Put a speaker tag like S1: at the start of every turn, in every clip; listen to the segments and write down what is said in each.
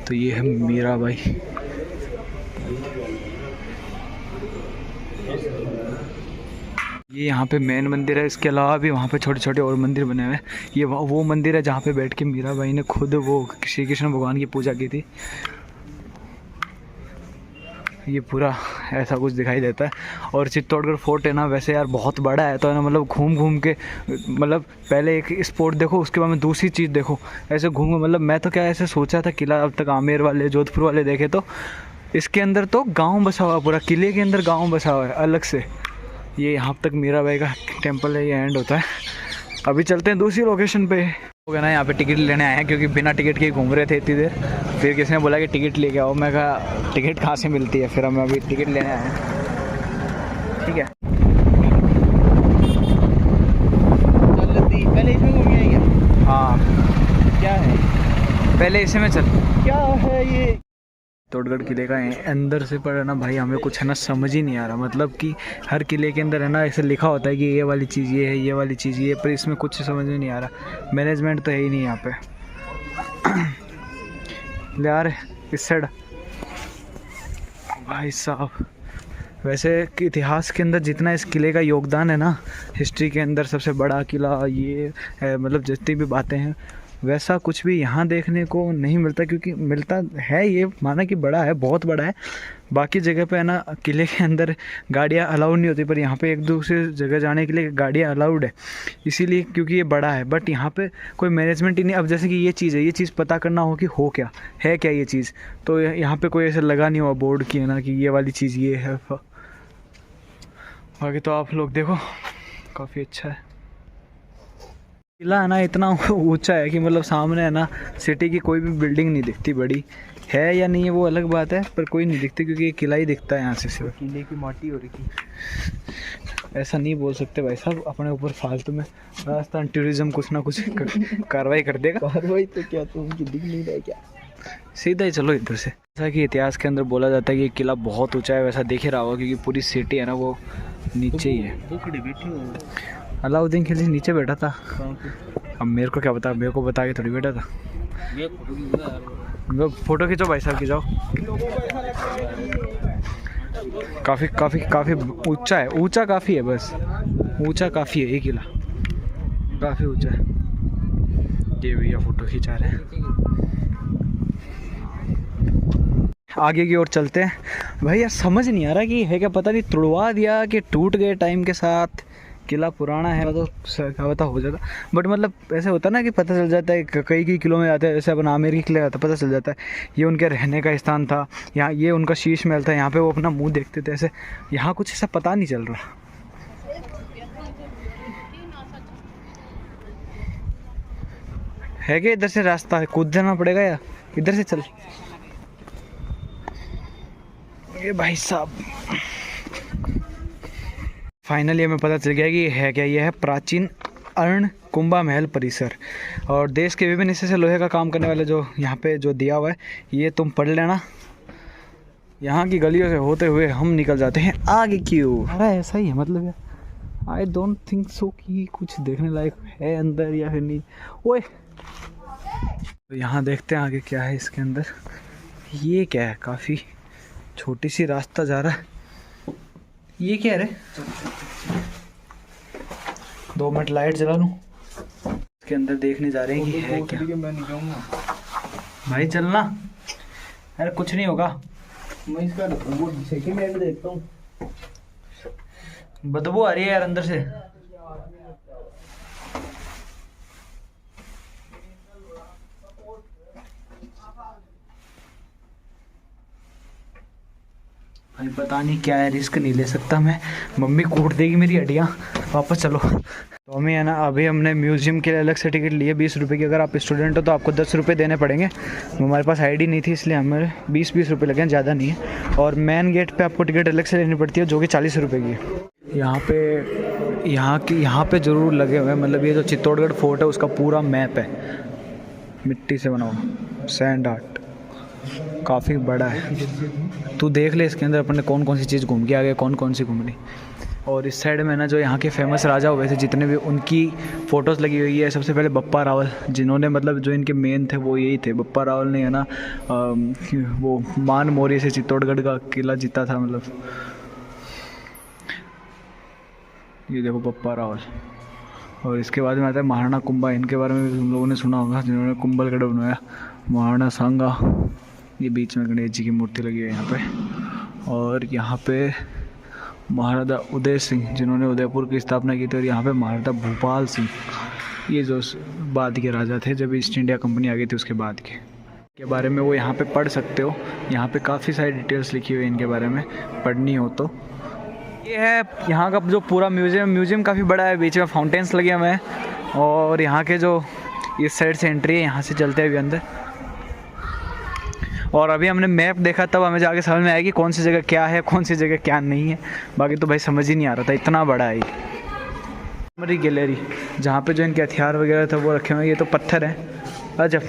S1: तो ये है मीराबाई। ये यहाँ पे मेन मंदिर है, इसके अलावा भी वहाँ पे छोटे छोटे और मंदिर बने हुए हैं। ये वो मंदिर है जहाँ पे बैठ के मीराबाई ने खुद वो श्री कृष्ण भगवान की पूजा की थी। ये पूरा ऐसा कुछ दिखाई देता है। और चित्तौड़गढ़ फोर्ट है ना, वैसे यार बहुत बड़ा है, तो है ना मतलब घूम घूम के, मतलब पहले एक स्पॉट देखो, उसके बाद में दूसरी चीज़ देखो, ऐसे घूम, मतलब मैं तो क्या ऐसे सोचा था किला अब तक आमेर वाले जोधपुर वाले देखे, तो इसके अंदर तो गाँव बसा हुआ, पूरा किले के अंदर गाँव बसा हुआ है अलग से। ये यहाँ तक मीराबाई का टेम्पल है, ये एंड होता है। अभी चलते हैं दूसरी लोकेशन पे। हो गया ना, यहाँ पे टिकट लेने आए हैं क्योंकि बिना टिकट के घूम रहे थे इतनी देर। फिर किसी ने बोला कि टिकट लेके आओ, मैं कहा टिकट कहाँ से मिलती है, फिर हम अभी टिकट लेने आए हैं। ठीक है,
S2: पहले इसमें घूम आएंगे।
S1: हाँ
S2: क्या है,
S1: पहले इसी में चल।
S2: क्या है ये?
S1: चित्तौड़गढ़ किले का अंदर से पर है ना भाई, हमें कुछ है ना समझ ही नहीं आ रहा। मतलब कि हर किले के अंदर है ना ऐसे लिखा होता है कि ये वाली चीज़ ये है, ये वाली चीज़ ये, पर इसमें कुछ समझ में नहीं आ रहा। मैनेजमेंट तो है ही नहीं यहाँ पे। ले आ रहे इस साइड भाई साहब। वैसे कि इतिहास के अंदर जितना इस किले का योगदान है ना, हिस्ट्री के अंदर सबसे बड़ा किला ये है, मतलब जितनी भी बातें हैं, वैसा कुछ भी यहाँ देखने को नहीं मिलता। क्योंकि मिलता है, ये माना कि बड़ा है, बहुत बड़ा है। बाकी जगह पे है ना किले के अंदर गाड़ियाँ अलाउड नहीं होती, पर यहाँ पे एक दूसरे जगह जाने के लिए गाड़ियाँ अलाउड है, इसीलिए क्योंकि ये बड़ा है। बट यहाँ पे कोई मैनेजमेंट ही नहीं। अब जैसे कि ये चीज़ है, ये चीज़ पता करना हो कि हो क्या है, क्या ये चीज़, तो यहाँ पे कोई ऐसा लगा नहीं हुआ बोर्ड की है ना कि ये वाली चीज़ ये है। बाकी तो आप लोग देखो, काफ़ी अच्छा है किला है ना। इतना ऊंचा है कि मतलब सामने है ना सिटी की कोई भी बिल्डिंग नहीं दिखती। बड़ी है या नहीं है वो अलग बात है, पर कोई नहीं दिखती क्योंकि ये किला ही दिखता है यहाँ से सिर्फ।
S2: किले की माटी हो रही।
S1: ऐसा नहीं बोल सकते भाई साहब, अपने ऊपर फालतू में राजस्थान टूरिज्म कुछ ना कुछ कार्रवाई कर देगा।
S2: कार्रवाई तो क्या, तुमकी दिख नहीं रहा है क्या?
S1: सीधा ही चलो इधर से। जैसा कि इतिहास के अंदर बोला जाता है कि ये किला बहुत ऊंचा है, वैसा दिख ही रहा होगा क्योंकि पूरी सिटी है ना वो नीचे ही है।
S2: बैठी हो
S1: अलाउद्दीन खिलजी नीचे बैठा था। अब मेरे को क्या बता, मेरे को बता के थोड़ी बैठा था। फोटो खींचो भाई साहब की जाओ। काफ़ी काफ़ी काफ़ी ऊंचा है, ऊंचा काफ़ी है, बस ऊंचा काफ़ी है ये किला, काफ़ी ऊंचा है। ये भैया फोटो खिंचा रहे हैं। आगे की ओर चलते हैं। भाई यार समझ नहीं आ रहा कि है क्या, पता नहीं तुड़वा दिया कि टूट गए टाइम के साथ। किला पुराना है तो क्या पता हो जाता, बट मतलब ऐसे होता ना कि पता चल जाता है कई किलो में जाते हैं। जैसे अपन आमेर के किले जाता पता चल जाता है ये उनके रहने का स्थान था, यहाँ ये उनका शीश महल था, यहाँ पे वो अपना मुंह देखते थे। ऐसे यहाँ कुछ ऐसा पता नहीं चल रहा है कि इधर से रास्ता है, कूद देना पड़ेगा या इधर से चल। ये भाई साहब फाइनली हमें पता चल गया कि ये है क्या। ये है प्राचीन अर्ण कुंभा महल परिसर, और देश के विभिन्न हिस्से से लोहे का काम करने वाले जो यहाँ पे जो दिया हुआ है ये तुम पढ़ लेना। यहाँ की गलियों से होते हुए हम निकल जाते हैं आगे की ओर। अरे ऐसा ही है मतलब यार, आई डोंट थिंक सो कि कुछ देखने लायक है अंदर या फिर नहीं। ओए तो यहाँ देखते हैं आगे क्या है इसके अंदर। ये क्या है, काफ़ी छोटी सी रास्ता जा रहा है। ये क्या है? 2 मिनट लाइट जला लूं। इसके अंदर देखने जा रहे हैं कि है क्या।
S2: मैं नहीं जाऊंगा
S1: भाई चलना। अरे कुछ नहीं होगा,
S2: मैं इसका वो सेकंड हैंड देखता हूँ।
S1: बदबू आ रही है यार अंदर से। भाई पता नहीं क्या है, रिस्क नहीं ले सकता मैं, मम्मी कूट देगी मेरी हड्डियाँ। वापस चलो। तो हमें है ना अभी हमने म्यूज़ियम के लिए अलग से टिकट लिए 20 रुपये की। अगर आप स्टूडेंट हो तो आपको 10 रुपये देने पड़ेंगे। हमारे पास आईडी नहीं थी इसलिए हमें 20 रुपये लगे, ज़्यादा नहीं है। और मेन गेट पे आपको टिकट अलग से लेनी पड़ती है जो कि 40 रुपये की है। यहाँ पे ज़रूर लगे हुए हैं, मतलब ये जो चित्तौड़गढ़ फोर्ट है उसका पूरा मैप है, मिट्टी से बना हुआ सैंड आर्ट, काफ़ी बड़ा है। तू देख ले इसके अंदर अपन ने कौन कौन सी चीज़ घूम के आ गए, कौन कौन सी घूमनी। और इस साइड में ना जो यहाँ के फेमस राजा हुए थे जितने भी, उनकी फ़ोटोज़ लगी हुई है। सबसे पहले बप्पा रावल, जिन्होंने मतलब जो इनके मेन थे वो यही थे। बप्पा रावल ने है ना वो मान मौर्य से चित्तौड़गढ़ का किला जीता था मतलब। ये देखो बप्पा रावल। और इसके बाद में आता है महाराणा कुंभा, इनके बारे में भी तुम लोगों ने सुना होगा, जिन्होंने कुंभलगढ़ बनवाया। महाराणा सांगा, ये बीच में गणेश जी की मूर्ति लगी है यहाँ पे। और यहाँ पे महाराजा उदय सिंह, जिन्होंने उदयपुर की स्थापना की थी। और यहाँ पे महाराजा भूपाल सिंह, ये जो बाद के राजा थे जब ईस्ट इंडिया कंपनी आ गई थी उसके बाद के बारे में, वो यहाँ पे पढ़ सकते हो। यहाँ पे काफ़ी सारी डिटेल्स लिखी हुई है इनके बारे में, पढ़नी हो तो। ये है यहाँ का जो पूरा म्यूज़ियम काफ़ी बड़ा है, बीच में फाउंटेन्स लगे हुए हैं। और यहाँ के जो इस साइड से एंट्री है, यहाँ से चलते हैं अभी अंदर। और अभी हमने मैप देखा तब हमें जाके समझ में आया कि कौन सी जगह क्या है, कौन सी जगह क्या नहीं है। बाकी तो भाई समझ ही नहीं आ रहा था, इतना बड़ा है। हमारी गैलरी जहाँ पे जो इनके हथियार वगैरह थे वो रखे हुए हैं। ये तो पत्थर है, अजब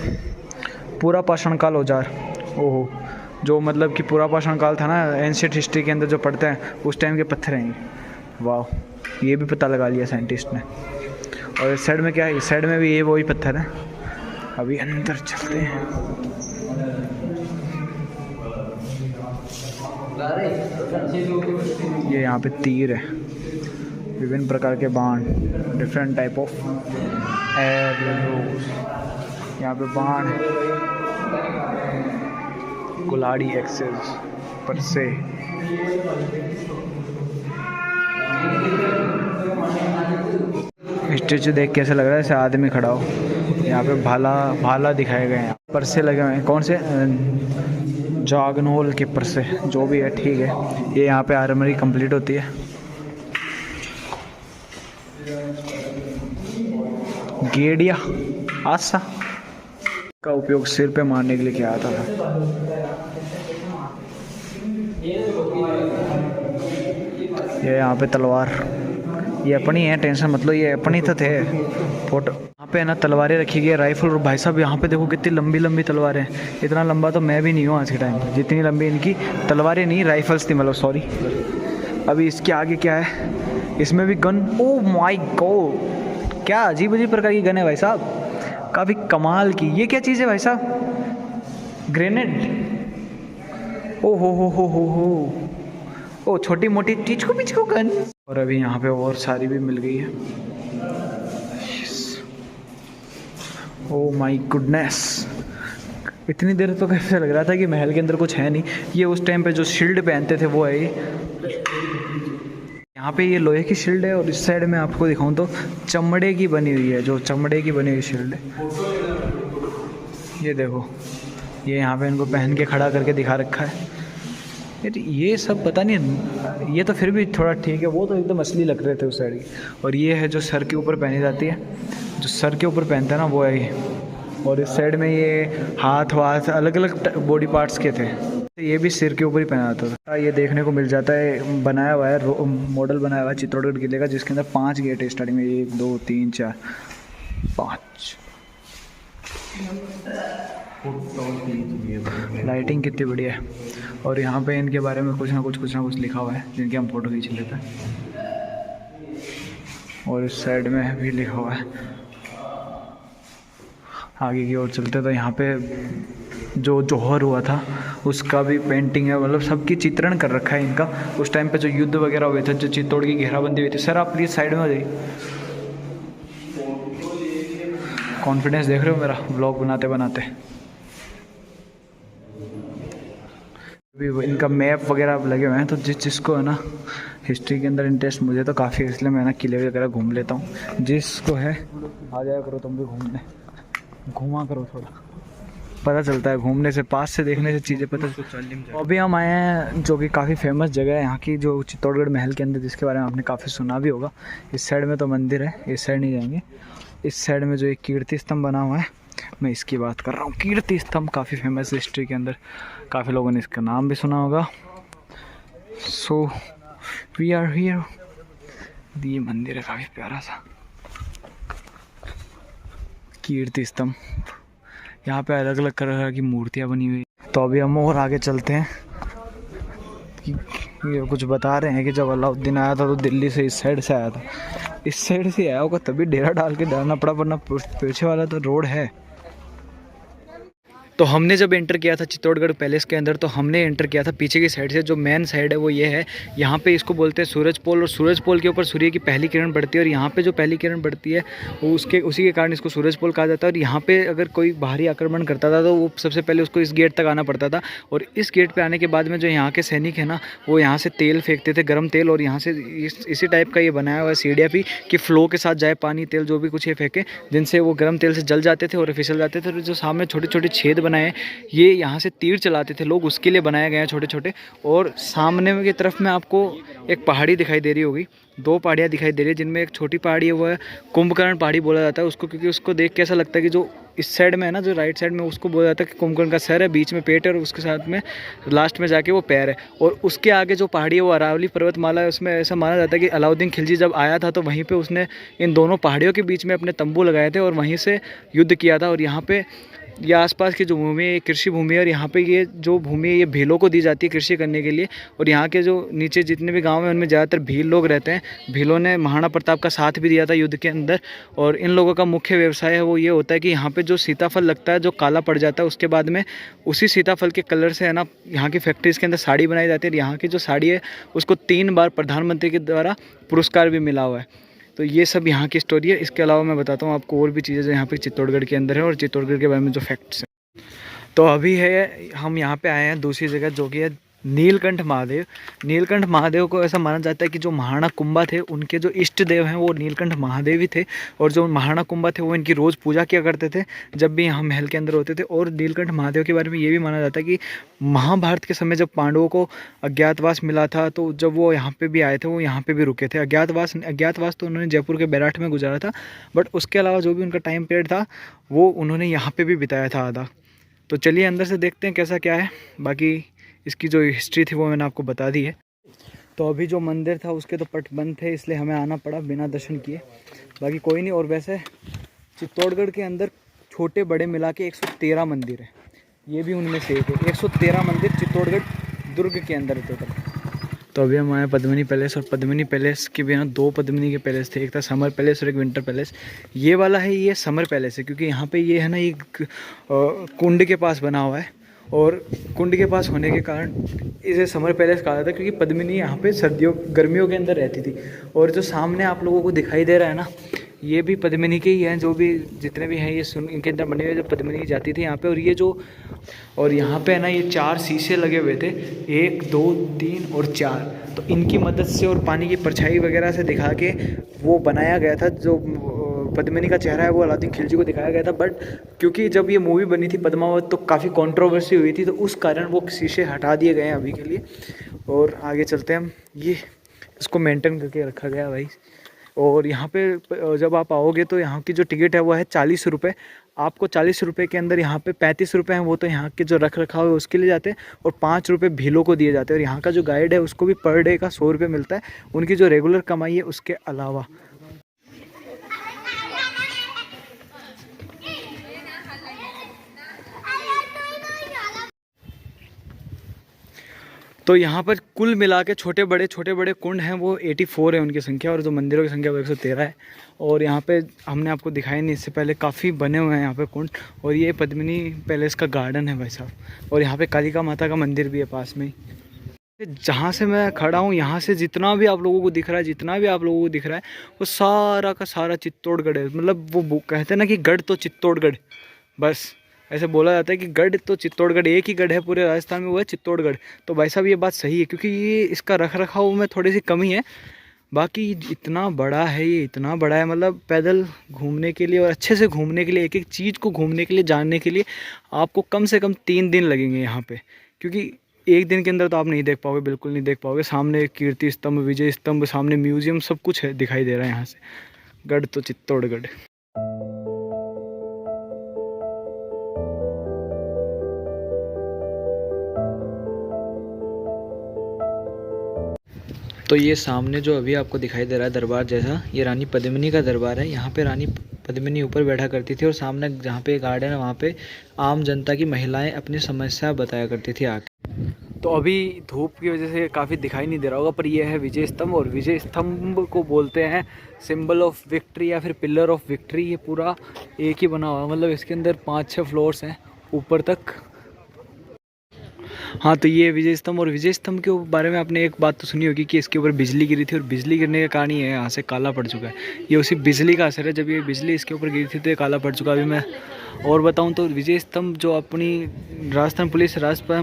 S1: पूरा पाषाण काल औजार। ओहो, जो मतलब कि पूरा पाषाण काल था ना एंशिएंट हिस्ट्री के अंदर जो पढ़ते हैं, उस टाइम के पत्थर हैं ये। वाह, ये भी पता लगा लिया साइंटिस्ट ने। और इस साइड में क्या है, इस साइड में भी ये वही पत्थर है। अभी अंदर चलते हैं। ये यहाँ पे तीर है, विभिन्न प्रकार के बाण, डिफरेंट टाइप ऑफ एरोज। यहाँ पे बाण है, कुल्हाड़ी, एक्सेस, परसे। स्टेचू देख कैसे लग रहा है, जैसे आदमी खड़ा हो। यहाँ पे भाला दिखाए गए हैं, परसे लगे हुए हैं। कौन से, जागनोल के परसे, जो भी है ठीक है। ये यहाँ पे आर्मरी कंप्लीट होती है। गेड़िया आसा का उपयोग सिर पे मारने के लिए किया जाता था। ये यहाँ पे तलवार, ये अपनी है, टेंशन मतलब, ये अपनी तो थे। फोटो यहाँ पे है ना तलवारें रखी गई है, राइफल। और भाई साहब यहाँ पे देखो कितनी लंबी लंबी तलवारें हैं। इतना लंबा तो मैं भी नहीं हूँ आज के टाइम पे, जितनी लंबी इनकी तलवारें नहीं, राइफल्स थी मतलब, सॉरी। अभी इसके आगे क्या है, इसमें भी गन। ओ माय गॉड, क्या अजीब अजीब प्रकार की गन है भाई साहब, काफ़ी कमाल की। ये क्या चीज़ है भाई साहब, ग्रेनेड। ओ हो, ओ छोटी मोटी चीज को गन। और अभी यहाँ पे और सारी भी मिल गई है। ओ माय गुडनेस, इतनी देर तो कैसे लग रहा था कि महल के अंदर कुछ है नहीं। ये उस टाइम पे जो शील्ड पहनते थे वो है ये। यहाँ पे ये लोहे की शील्ड है। और इस साइड में आपको दिखाऊं तो चमड़े की बनी हुई है, जो चमड़े की बनी हुई शील्ड है। ये देखो, ये यहाँ पे इनको पहन के खड़ा करके दिखा रखा है। ये सब पता नहीं, ये तो फिर भी थोड़ा ठीक है, वो तो एकदम असली लग रहे थे उस साइड की। और ये है जो सर के ऊपर पहनी जाती है, जो सर के ऊपर पहनता है ना वो है ये। और इस साइड में ये हाथ अलग अलग बॉडी पार्ट्स के थे, ये भी सिर के ऊपर ही पहना जाता था। ये देखने को मिल जाता है, बनाया हुआ है, मॉडल बनाया हुआ है चित्तौड़गढ़ किले का, जिसके अंदर 5 गेट है स्टार्टिंग में। 1 2 3 4 5। लाइटिंग कितनी बढ़िया है। और यहाँ पे इनके बारे में कुछ ना कुछ लिखा हुआ है, जिनकी हम फ़ोटो खींच लेते हैं। और इस साइड में भी लिखा हुआ है। आगे की ओर चलते तो यहाँ पे जो जौहर हुआ था उसका भी पेंटिंग है, मतलब सबकी चित्रण कर रखा है इनका। उस टाइम पे जो युद्ध वगैरह हुए थे, जो चित्तौड़ की घेराबंदी हुई थी। सर आप प्लीज़ साइड में हो जाइए। कॉन्फिडेंस देख रहे हो मेरा व्लॉग बनाते बनाते। अभी इनका मैप वगैरह लगे हुए हैं, तो जिसको है ना हिस्ट्री के अंदर इंटरेस्ट, मुझे तो काफ़ी, इसलिए मैं ना किले वगैरह घूम लेता हूँ। जिसको है आ जाया करो तुम भी घूमने, घूमा करो थोड़ा, पता चलता है घूमने से, पास से देखने से चीज़ें पता चलती हैं। अभी हम आए हैं जो कि काफ़ी फेमस जगह है यहाँ की, जो चित्तौड़गढ़ महल के अंदर, जिसके बारे में आपने काफ़ी सुना भी होगा। इस साइड में तो मंदिर है, इस साइड नहीं जाएंगे। इस साइड में जो एक कीर्ति स्तंभ बना हुआ है, मैं इसकी बात कर रहा हूँ। कीर्ति स्तंभ काफ़ी फेमस हिस्ट्री के अंदर, काफ़ी लोगों ने इसका नाम भी सुना होगा। So we are here. ये मंदिर है काफ़ी प्यारा सा, कीर्ति स्तंभ। यहाँ पे अलग अलग तरह की मूर्तियाँ बनी हुई। तो अभी हम और आगे चलते हैं। ये कुछ बता रहे हैं कि जब अलाउद्दीन आया था तो दिल्ली से इस साइड से आया था, इस साइड से आया होगा तभी डेरा डाल के डालना पड़ा, वरना पीछे वाला तो रोड है। तो हमने जब एंटर किया था चित्तौड़गढ़ पैलेस के अंदर, तो हमने एंटर किया था पीछे की साइड से। जो मेन साइड है वो ये है, यहाँ पे इसको बोलते हैं सूरज पोल, और सूरज पोल के ऊपर सूर्य की पहली किरण पड़ती है, और यहाँ पे जो पहली किरण पड़ती है वो उसी के कारण इसको सूरज पोल कहा जाता है। और यहाँ पे अगर कोई बाहरी आक्रमण करता था तो वो सबसे पहले उसको इस गेट तक आना पड़ता था, और इस गेट पर आने के बाद में जो यहाँ के सैनिक है ना, वो यहाँ से तेल फेंकते थे, गर्म तेल, और यहाँ से इसी टाइप का ये बनाया हुआ है सीढ़ियाँ भी, कि फ्लो के साथ जाए पानी तेल जो भी कुछ ये फेंके, जिनसे वो गर्म तेल से जल जाते थे और फिसल जाते थे। और जो सामने छोटे छोटे छेद बनाए, ये यहाँ से तीर चलाते थे लोग, उसके लिए बनाए गए हैं छोटे छोटे। और सामने की तरफ में आपको एक पहाड़ी दिखाई दे रही होगी, दो पहाड़ियाँ दिखाई दे रही है, जिनमें एक छोटी पहाड़ी है वो है कुंभकर्ण पहाड़ी बोला जाता है उसको, क्योंकि उसको देख के ऐसा लगता है कि जो इस साइड में है ना, जो राइट साइड में, उसको बोला जाता है कि कुंभकर्ण का सर है, बीच में पेट है, और उसके साथ में लास्ट में जाके वो पैर है। और उसके आगे जो पहाड़ी है वो अरावली पर्वतमाला है। उसमें ऐसा माना जाता है कि अलाउद्दीन खिलजी जब आया था तो वहीं पे उसने इन दोनों पहाड़ियों के बीच में अपने तंबू लगाए थे और वहीं से युद्ध किया था। और यहाँ पे ये आसपास की जो भूमि है कृषि भूमि है, और यहाँ पे ये जो भूमि है ये भीलों को दी जाती है कृषि करने के लिए। और यहाँ के जो नीचे जितने भी गांव हैं उनमें ज़्यादातर भील लोग रहते हैं। भीलों ने महाराणा प्रताप का साथ भी दिया था युद्ध के अंदर, और इन लोगों का मुख्य व्यवसाय है वो ये होता है कि यहाँ पे जो सीताफल लगता है जो काला पड़ जाता है, उसके बाद में उसी सीताफल के कलर से है ना यहाँ की फैक्ट्रीज़ के अंदर साड़ी बनाई जाती है। और यहाँ की जो साड़ी है उसको 3 बार प्रधानमंत्री के द्वारा पुरस्कार भी मिला हुआ है। तो ये सब यहाँ की स्टोरी है। इसके अलावा मैं बताता हूँ आपको और भी चीज़ें जो यहाँ पे चित्तौड़गढ़ के अंदर है और चित्तौड़गढ़ के बारे में जो फैक्ट्स हैं। तो अभी है हम यहाँ पे आए हैं दूसरी जगह, जो कि है नीलकंठ महादेव। नीलकंठ महादेव को ऐसा माना जाता है कि जो महाराणा कुंभा थे उनके जो इष्ट देव हैं वो नीलकंठ महादेव ही थे, और जो महाराणा कुंभा थे वो इनकी रोज़ पूजा किया करते थे जब भी हम महल के अंदर होते थे। और नीलकंठ महादेव के बारे में ये भी माना जाता है कि महाभारत के समय जब पांडवों को अज्ञातवास मिला था, तो जब वो यहाँ पर भी आए थे वो यहाँ पर भी रुके थे। अज्ञातवास तो उन्होंने जयपुर के बैराठ में गुजारा था, बट उसके अलावा जो भी उनका टाइम पीरियड था वो उन्होंने यहाँ पर भी बिताया था आधा। तो चलिए अंदर से देखते हैं कैसा क्या है। बाकी इसकी जो हिस्ट्री थी वो मैंने आपको बता दी है। तो अभी जो मंदिर था उसके तो पट बंद थे, इसलिए हमें आना पड़ा बिना दर्शन किए। बाकी कोई नहीं। और वैसे चित्तौड़गढ़ के अंदर छोटे बड़े मिला के 113 मंदिर है, ये भी उनमें से एक है। 113 मंदिर चित्तौड़गढ़ दुर्ग के अंदर है टोटल। तो अभी हम आए पद्मिनी पैलेस, और पद्मिनी पैलेस के भी ना 2 पद्मिनी के पैलेस थे, एक था समर पैलेस और एक विंटर पैलेस। ये वाला है ये समर पैलेस है, क्योंकि यहाँ पे ये है ना एक कुंड के पास बना हुआ है, और कुंड के पास होने के कारण इसे समर पैलेस कहा जाता है, क्योंकि पद्मिनी यहाँ पे गर्मियों के अंदर रहती थी। और जो सामने आप लोगों को दिखाई दे रहा है ना, ये भी पद्मिनी के ही हैं, जो भी जितने भी हैं ये इनके अंदर बने हुए जो पद्मिनी जाती थी यहाँ पे। और यहाँ पे है ना ये 4 शीशे लगे हुए थे, 1 2 3 और 4। तो इनकी मदद से और पानी की परछाई वगैरह से दिखा के वो बनाया गया था। जो पद्मिनी का चेहरा है वो अलाउद्दीन खिलजी को दिखाया गया था, बट क्योंकि जब ये मूवी बनी थी पद्मावत तो काफ़ी कंट्रोवर्सी हुई थी, तो उस कारण वो शीशे हटा दिए गए हैं अभी के लिए। और आगे चलते हैं हम। ये इसको मेंटेन करके रखा गया भाई। और यहाँ पे जब आप आओगे तो यहाँ की जो टिकट है वो है 40 रुपये। आपको 40 रुपये के अंदर यहाँ पे 35 रुपये हैं वो तो यहाँ के जो रख रखाव है उसके लिए जाते हैं, और 5 रुपये भीलों को दिए जाते हैं। और यहाँ का जो गाइड है उसको भी पर डे का 100 रुपये मिलता है, उनकी जो रेगुलर कमाई है उसके अलावा। तो यहाँ पर कुल मिला के छोटे बड़े कुंड हैं वो 84 है उनकी संख्या, और जो मंदिरों की संख्या वो 113 है। और यहाँ पे हमने आपको दिखाया नहीं, इससे पहले काफ़ी बने हुए हैं यहाँ पे कुंड। और ये पद्मिनी पैलेस का गार्डन है भाई साहब, और यहाँ पे कालिका माता का मंदिर भी है पास में ही। जहाँ से मैं खड़ा हूँ यहाँ से जितना भी आप लोगों को दिख रहा है वो सारा का सारा चित्तौड़गढ़ है। मतलब वो कहते हैं ना कि गढ़ तो चित्तौड़गढ़, बस ऐसे बोला जाता है कि गढ़ तो चित्तौड़गढ़, एक ही गढ़ है पूरे राजस्थान में, वो है चित्तौड़गढ़। तो भाई साहब ये बात सही है, क्योंकि ये इसका रख रखाव में थोड़ी सी कमी है। बाकी इतना बड़ा है ये, इतना बड़ा है, मतलब पैदल घूमने के लिए और अच्छे से घूमने के लिए, एक एक चीज़ को घूमने के लिए, जानने के लिए आपको कम से कम 3 दिन लगेंगे यहाँ पे, क्योंकि एक दिन के अंदर तो आप नहीं देख पाओगे, बिल्कुल नहीं देख पाओगे। सामने कीर्ति स्तंभ, विजय स्तंभ, सामने म्यूजियम, सब कुछ है दिखाई दे रहा है यहाँ से। गढ़ तो चित्तौड़गढ़। तो ये सामने जो अभी आपको दिखाई दे रहा है दरबार जैसा, ये रानी पद्मिनी का दरबार है। यहाँ पे रानी पद्मिनी ऊपर बैठा करती थी, और सामने जहाँ पे गार्डन है वहाँ पे आम जनता की महिलाएं अपनी समस्या बताया करती थी आके। तो अभी धूप की वजह से काफ़ी दिखाई नहीं दे रहा होगा, पर यह है विजय स्तंभ। और विजय स्तंभ को बोलते हैं सिंबल ऑफ विक्ट्री या फिर पिलर ऑफ विक्ट्री। ये पूरा एक ही बना हुआ है, मतलब इसके अंदर 5-6 फ्लोर्स हैं ऊपर तक। हाँ, तो ये विजय स्तंभ। और विजय स्तंभ के बारे में आपने एक बात तो सुनी होगी कि इसके ऊपर बिजली गिरी थी, और बिजली गिरने के कारण ये यहाँ से काला पड़ चुका है। ये उसी बिजली का असर है, जब ये बिजली इसके ऊपर गिरी थी तो ये काला पड़ चुका। अभी मैं और बताऊँ तो विजय स्तंभ जो अपनी राजस्थान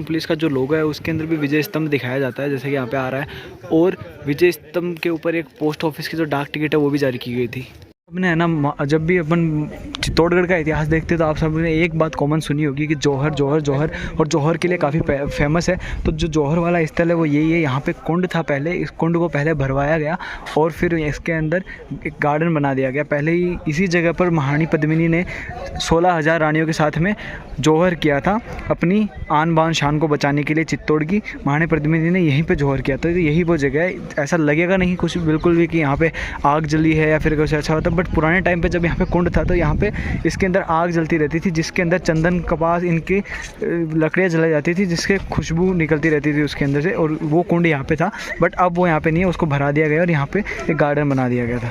S1: पुलिस का जो लोगो है उसके अंदर भी विजय स्तंभ दिखाया जाता है, जैसे कि यहाँ पे आ रहा है। और विजय स्तंभ के ऊपर एक पोस्ट ऑफिस की जो डाक टिकट है वो भी जारी की गई थी। आपने है ना, जब भी अपन चित्तौड़गढ़ का इतिहास देखते तो आप सबने एक बात कॉमन सुनी होगी कि जौहर जौहर जौहर, और जौहर के लिए काफ़ी फेमस है। तो जो जौहर वाला स्थल है वो यही है। यहाँ पे कुंड था पहले, इस कुंड को पहले भरवाया गया और फिर इसके अंदर एक गार्डन बना दिया गया। पहले ही इसी जगह पर महारानी पद्मिनी ने 16,000 रानियों के साथ में जौहर किया था, अपनी आन बान शान को बचाने के लिए। चित्तौड़ की महारानी पद्मिनी ने यहीं पे जौहर किया था। तो यही वो जगह है। ऐसा लगेगा नहीं कुछ बिल्कुल भी कि यहाँ पे आग जली है या फिर कुछ अच्छा होता, बट पुराने टाइम पे जब यहाँ पे कुंड था तो यहाँ पे इसके अंदर आग जलती रहती थी, जिसके अंदर चंदन, कपास, इनकी लकड़ियाँ जलाई जाती थी, जिसके खुशबू निकलती रहती थी उसके अंदर से। और वो कुंड यहाँ पे था, बट अब वो यहाँ पे नहीं है, उसको भरा दिया गया और यहाँ पे एक गार्डन बना दिया गया था।